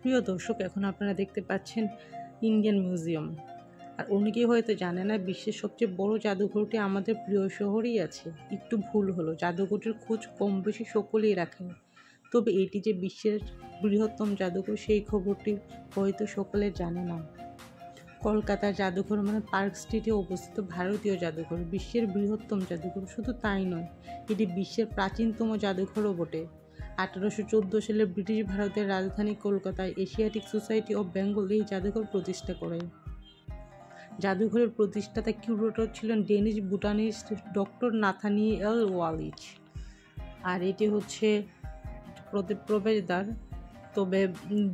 প্রিয় দর্শক, এখন আপনারা দেখতে পাচ্ছেন ইন্ডিয়ান মিউজিয়াম। আর অনেকেই হয়তো জানে না, বিশ্বের সবচেয়ে বড় জাদুঘরটি আমাদের প্রিয় শহরেই আছে। একটু ভুল হলো, জাদুঘরটির খোঁজ কম বেশি সকলেই রাখেন, তবে এটি যে বিশ্বের বৃহত্তম জাদুঘর সেই খবরটি হয়তো সকলে জানে না। কলকাতার জাদুঘর মানে পার্ক স্ট্রিটে অবস্থিত ভারতীয় জাদুঘর বিশ্বের বৃহত্তম জাদুঘর। শুধু তাই নয়, এটি বিশ্বের প্রাচীনতম জাদুঘরও বটে। 1814 সালে ব্রিটিশ ভারতের রাজধানী কলকাতায় এশিয়াটিক সোসাইটি অব বেঙ্গল এই জাদুঘর প্রতিষ্ঠা করে। জাদুঘরের প্রতিষ্ঠাতা কিউরেটর ছিলেন Danish botanist doctor Nathaniel Wallich. আর এটি হচ্ছে প্রবেশদ্বার। তবে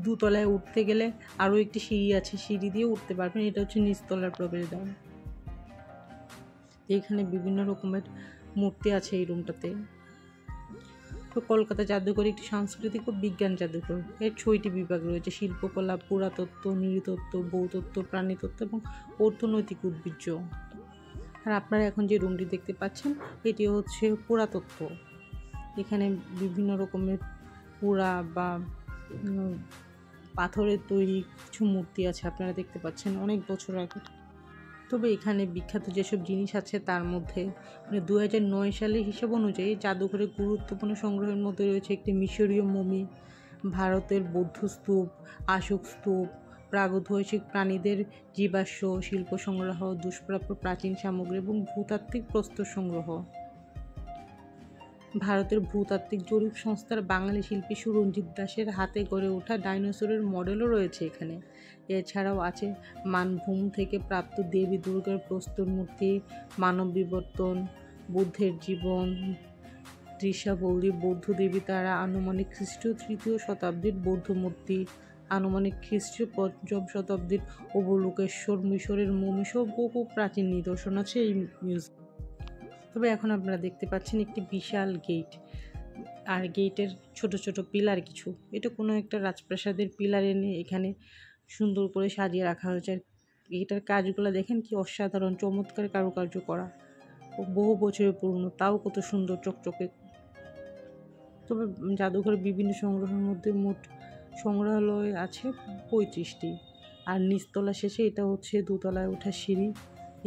দুতলায় উঠতে গেলে আরও একটি সিঁড়ি আছে, সিঁড়ি দিয়ে উঠতে পারবেন। এটা হচ্ছে নিচতলার প্রবেশদ্বার। এখানে বিভিন্ন রকমের মূর্তি আছে এই রুমটাতে। তো কলকাতা জাদুঘর একটি সাংস্কৃতিক ও বিজ্ঞান জাদুঘর। এর 6টি বিভাগ রয়েছে: শিল্পকলা, পুরাতত্ত্ব, নৃতত্ত্ব, ভূতত্ত্ব, প্রাণীতত্ত্ব এবং অর্থনৈতিক উদ্ভিজ্জ। আর আপনারা এখন যে রুমটি দেখতে পাচ্ছেন এটি হচ্ছে পুরাতত্ত্ব। এখানে বিভিন্ন রকমের পুরা বা পাথরের তৈরি কিছু মূর্তি আছে, আপনারা দেখতে পাচ্ছেন অনেক বছর আগে। তবে এখানে বিখ্যাত যেসব জিনিস আছে তার মধ্যে 2009 সালের হিসাব অনুযায়ী জাদুঘরের গুরুত্বপূর্ণ সংগ্রহের মধ্যে রয়েছে একটি মিশরীয় মমি, ভারতের বৌদ্ধ স্তূপ, অশোক স্তূপ, প্রাগৈতিহাসিক প্রাণীদের জীবাশ্ম, শিল্প সংগ্রহ, দুষ্প্রাপ্য প্রাচীন সামগ্রী এবং ভূতাত্ত্বিক প্রস্তর সংগ্রহ। ভারতের ভূতাত্ত্বিক জরিপ সংস্থার বাঙালি শিল্পী সুরঞ্জিত দাসের হাতে গড়ে ওঠা ডাইনোসরের মডেলও রয়েছে এখানে। এছাড়াও আছে মানভূম থেকে প্রাপ্ত দেবী দুর্গার প্রস্তর মূর্তি, মানব বিবর্তন, বুদ্ধের জীবন, ত্রিশাবলী বৌদ্ধ দেবী তারা, আনুমানিক খ্রিস্টীয় 3য় শতাব্দীর বৌদ্ধ মূর্তি, আনুমানিক খ্রিস্টীয় 5ম শতাব্দীর অবলোকেশ্বর, মিশরের মমি সহ বহু প্রাচীন নিদর্শন আছে এই মিউজিয়ামে। তবে এখন আপনারা দেখতে পাচ্ছেন একটি বিশাল গেট, আর গেটের ছোট ছোট পিলার কিছু। এটা কোনো একটা রাজপ্রাসাদের পিলার এনে এখানে সুন্দর করে সাজিয়ে রাখা হয়েছে। আর এটার কাজগুলো দেখেন কি অসাধারণ, চমৎকার কারুকার্য করা, বহু বছরের পুরনো, তাও কত সুন্দর চকচকে। তবে জাদুঘরের বিভিন্ন সংগ্রহের মধ্যে মোট সংগ্রহালয় আছে 35টি। আর নিচতলা শেষে এটা হচ্ছে দোতলায় ওঠা সিঁড়ি।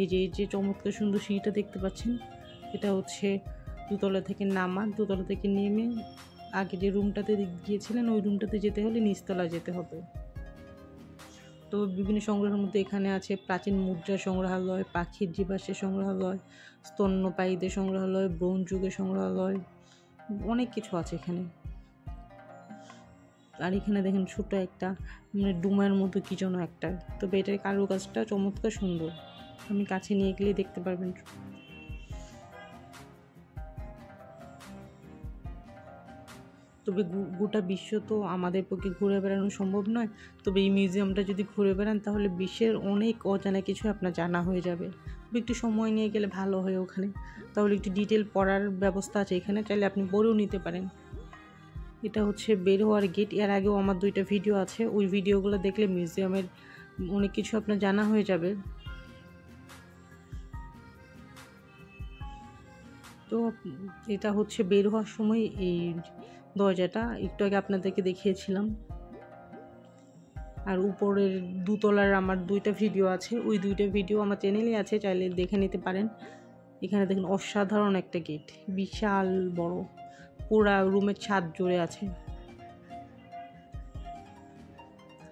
এই যে চমৎকার সুন্দর সিঁড়িটা দেখতে পাচ্ছেন, এটা হচ্ছে দোতলা থেকে নামা। দোতলা থেকে নেমে আগে যে রুমটাতে গিয়েছিলেন ওই রুমটাতে যেতে হলে নিচতলা যেতে হবে। তো বিভিন্ন সংগ্রহের মধ্যে এখানে আছে প্রাচীন মুদ্রা সংগ্রহালয়, পাখির জীবাশ্মের সংগ্রহালয়, স্তন্যপায়ীদের সংগ্রহালয়, ব্রোঞ্জ যুগের সংগ্রহালয়, অনেক কিছু আছে এখানে। আর এখানে দেখেন ছোট একটা ডুমার মতো কি যেন একটা, তবে এটার কারুকাজটা চমৎকার সুন্দর, আমি কাছে নিয়ে গেলে দেখতে পারবেন। তবে গোটা বিশ্ব তো আমাদের পক্ষে ঘুরে বেড়ানো সম্ভব নয়, তবে এই মিউজিয়ামটা যদি ঘুরে বেড়ান তাহলে বিশ্বের অনেক অজানা কিছু আপনার জানা হয়ে যাবে। একটু সময় নিয়ে গেলে ভালো হয় ওখানে, তাহলে একটু ডিটেল পড়ার ব্যবস্থা আছে এখানে, চাইলে আপনি পড়েও নিতে পারেন। এটা হচ্ছে বের হওয়ার গেট। এর আগেও আমার 2টা ভিডিও আছে, ওই ভিডিওগুলো দেখলে মিউজিয়ামের অনেক কিছু আপনার জানা হয়ে যাবে। তো এটা হচ্ছে বের হওয়ার সময় এই দরজাটা একটু আগে আপনাদেরকে দেখিয়েছিলাম। আর উপরের দুতলার আমার 2টা ভিডিও আছে, ওই 2টা ভিডিও আমার চ্যানেলে আছে, চাইলে দেখে নিতে পারেন। এখানে দেখুন অসাধারণ একটা গেট, বিশাল বড়, পুরা রুমের ছাদ জুড়ে আছে।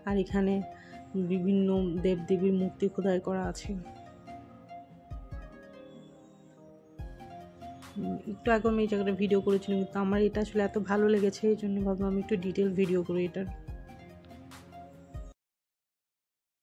আর এখানে বিভিন্ন দেবদেবীর মূর্তি খোদাই করা আছে। একটু আগে আমি এই জায়গাটা ভিডিও করেছিলাম, কিন্তু আমার এটা আসলে এত ভালো লেগেছে এই জন্য ভাবলাম আমি একটু ডিটেল ভিডিও করি এটার।